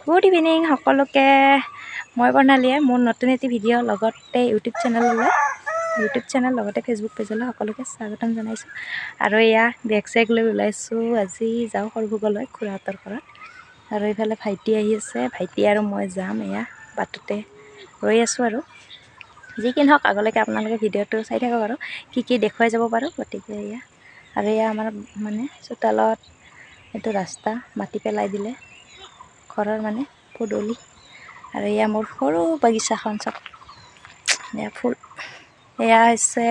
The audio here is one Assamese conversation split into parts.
গুড ইভিনিং সকলোকে মই বৰ্ণালীয়ে মোৰ নতুন এটি ভিডিঅ' লগতে ইউটিউব চেনেল লগতে ফেচবুক পেজলৈ সকলোকে স্বাগতম জনাইছোঁ। আৰু এয়া বেগ চেগ লৈ ওলাইছোঁ, আজি যাওঁ সৰভোগলৈ খুৰাহঁতৰ ঘৰত। আৰু এইফালে ভাইটি আহি আছে, ভাইটি আৰু মই যাম, এয়া বাটতে ৰৈ আছোঁ। আৰু যি কি নহওক আগলৈকে আপোনালোকে ভিডিঅ'টো চাই থাকক আৰু কি দেখুৱাই যাব পাৰোঁ। গতিকে এয়া আৰু এয়া আমাৰ মানে চোতালত এইটো ৰাস্তা মাটি পেলাই দিলে ঘৰৰ মানে পদূলি। আৰু এয়া মোৰ সৰু বাগিচাখন চাওক, এয়া ফুল, এয়া হৈছে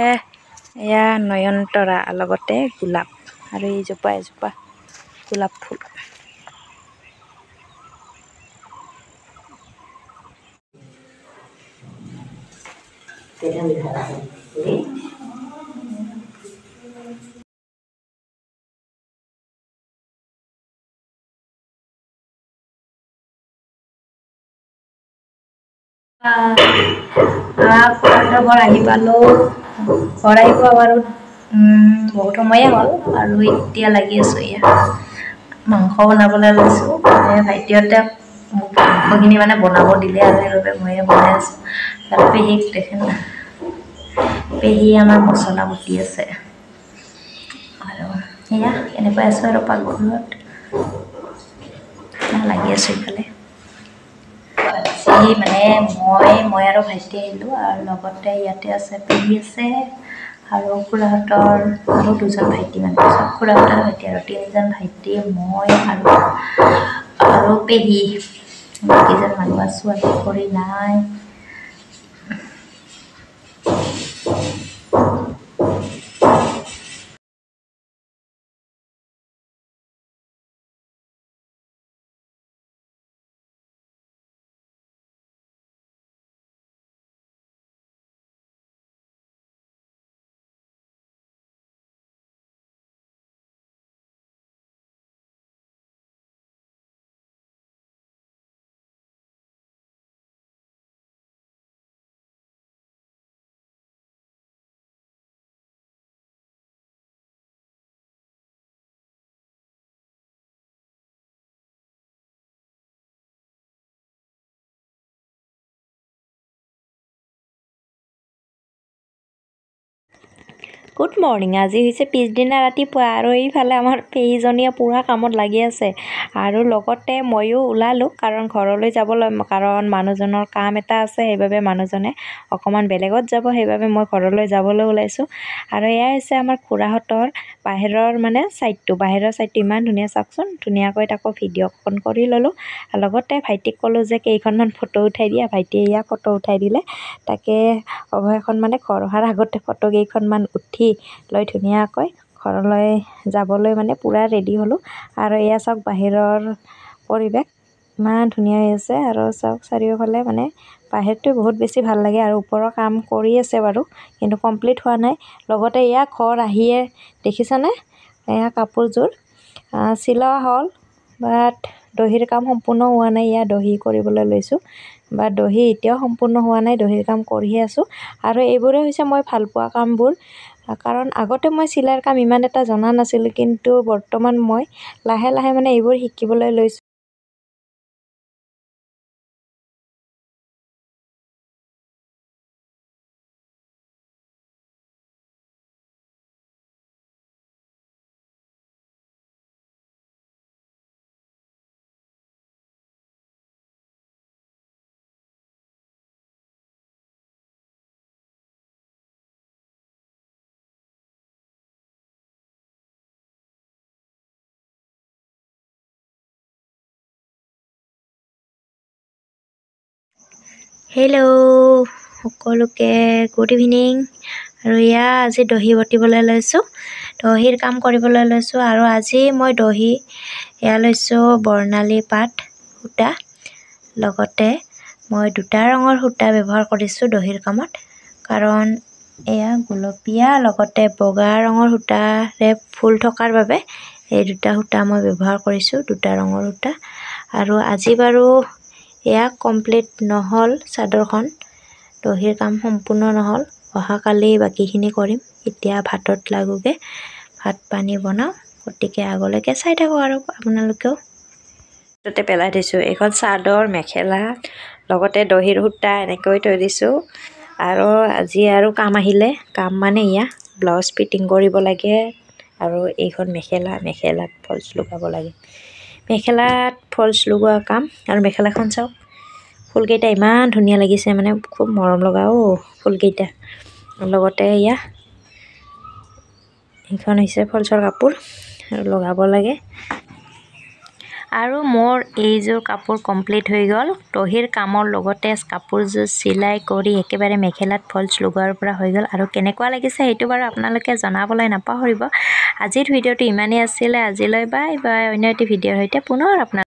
এয়া নয়নতৰা লগতে গোলাপ, আৰু এইজোপা এজোপা গোলাপ ফুল। খুৰাহঁতৰ ঘৰ আহি পালোঁ। ঘৰ আহি পোৱা বাৰু বহুত সময়ে হ'ল, আৰু এতিয়া লাগি আছোঁ এয়া মাংস বনাবলৈ লৈছোঁ। ভাইটিহঁতে মোক মাংসখিনি মানে বনাব দিলে, আৰু সেইবাবে ময়ে বনাই আছোঁ। আৰু পেহীক দেখোন, পেহী আমাৰ মছলা বটি আছে। আৰু এয়া এনেকৈ আছোঁ আৰু পাকঘৰত লাগি আছোঁ। ইফালে আজি মানে মই আৰু ভাইটি আহিলোঁ, আৰু লগতে ইয়াতে আছে পেহী আছে, আৰু খুৰাহঁতৰ আৰু দুজন ভাইটি, মানে চব খুৰাহঁতৰ ভাইটি আৰু তিনিজন ভাইটি, মই আৰু পেহী, বাকীজন মানুহ আছোঁ। আজি কৰি নাই। Good morning. আজি হৈছে পিছদিনা ৰাতিপুৱা, আৰু এইফালে আমাৰ পেহীজনীয়ে পূৰা কামত লাগি আছে। আৰু লগতে ময়ো ওলালোঁ, কাৰণ ঘৰলৈ যাবলৈ, কাৰণ মানুহজনৰ কাম এটা আছে, সেইবাবে মানুহজনে অকণমান বেলেগত যাব, সেইবাবে মই ঘৰলৈ যাবলৈ ওলাইছোঁ। আৰু এয়া হৈছে আমাৰ খুৰাহঁতৰ বাহিৰৰ মানে ছাইডটো, বাহিৰৰ ছাইডটো ইমান ধুনীয়া চাওকচোন, ধুনীয়াকৈ তাকো ভিডিঅ' অকণ কৰি ল'লোঁ। লগতে ভাইটিক ক'লোঁ যে কেইখনমান ফটো উঠাই দিয়া, ভাইটিয়ে এয়া ফটো উঠাই দিলে। তাকে অৱশেষত মানে ঘৰ অহাৰ আগতে ফটো কেইখনমান উঠি লৈ ধুনীয়াকৈ ঘৰলৈ যাবলৈ মানে পূৰা ৰেডি হ'লোঁ। আৰু এয়া চাওক বাহিৰৰ পৰিৱেশ ইমান ধুনীয়া হৈ আছে, আৰু চাওক চাৰিওফালে মানে বাহিৰটো বহুত বেছি ভাল লাগে। আৰু ওপৰৰ কাম কৰি আছে বাৰু, কিন্তু কমপ্লিট হোৱা নাই। লগতে এয়া ঘৰ আহিয়ে দেখিছেনে, এয়া কাপোৰযোৰ চিলোৱা হ'ল, বাট দহিৰ কাম সম্পূৰ্ণ হোৱা নাই। এয়া দহি কৰিবলৈ লৈছোঁ, বা দহি এতিয়াও সম্পূৰ্ণ হোৱা নাই, দহিৰ কাম কৰিহে আছোঁ। আৰু এইবোৰে হৈছে মই ভাল পোৱা কামবোৰ, কাৰণ আগতে মই চিলাইৰ কাম ইমান এটা জনা নাছিলোঁ, কিন্তু বৰ্তমান মই লাহে লাহে মানে এইবোৰ শিকিবলৈ লৈছোঁ। হেল্ল' সকলোকে গুড ইভিনিং। আৰু এয়া আজি দহি বটিবলৈ লৈছোঁ, দহিৰ কাম কৰিবলৈ লৈছোঁ। আৰু আজি মই দহি এয়া লৈছোঁ বৰ্ণালী পাট সূতা, লগতে মই দুটা ৰঙৰ সূতা ব্যৱহাৰ কৰিছোঁ দহিৰ কামত, কাৰণ এয়া গুলপীয়া লগতে বগা ৰঙৰ সূতাৰে ফুল থকাৰ বাবে এই দুটা সূতা মই ব্যৱহাৰ কৰিছোঁ, দুটা ৰঙৰ সূতা। আৰু আজি বাৰু এয়া কমপ্লিট নহ'ল, চাদৰখন দহিৰ কাম সম্পূৰ্ণ নহ'ল, অহাকালি বাকীখিনি কৰিম। এতিয়া ভাতত লাগোগৈ, ভাত পানী বনাওঁ। গতিকে আগলৈকে চাই থাকোঁ আৰু আপোনালোকেও। তাতে পেলাই দিছোঁ। এইখন চাদৰ মেখেলা লগতে দহিৰ সূতা এনেকৈ থৈ দিছোঁ। আৰু আজি আৰু কাম আহিলে, কাম মানে এয়া ব্লাউজ ফিটিং কৰিব লাগে আৰু এইখন মেখেলাত ফলছ লগাব লাগে। মেখেলাত ফলছ লগোৱা কাম। আৰু মেখেলাখন চাওক, ফুলকেইটা ইমান ধুনীয়া লাগিছে, মানে খুব মৰম লগা ফুলকেইটা। লগতে এয়া এইখন হৈছে ফলছৰ কাপোৰ আৰু লগাব লাগে। আৰু মোৰ এইযোৰ কাপোৰ কমপ্লিট হৈ গ'ল। দহিৰ কামৰ লগতে কাপোৰযোৰ চিলাই কৰি একেবাৰে মেখেলাত ফলছ লগোৱাৰ পৰা হৈ গ'ল। আৰু কেনেকুৱা লাগিছে সেইটো বাৰু আপোনালোকে জনাবলৈ নাপাহৰিব। আজিৰ ভিডিঅ'টো ইমানেই আছিলে। আজিলৈ বাই বাই। অন্য এটি ভিডিঅ'ৰ সৈতে পুনৰ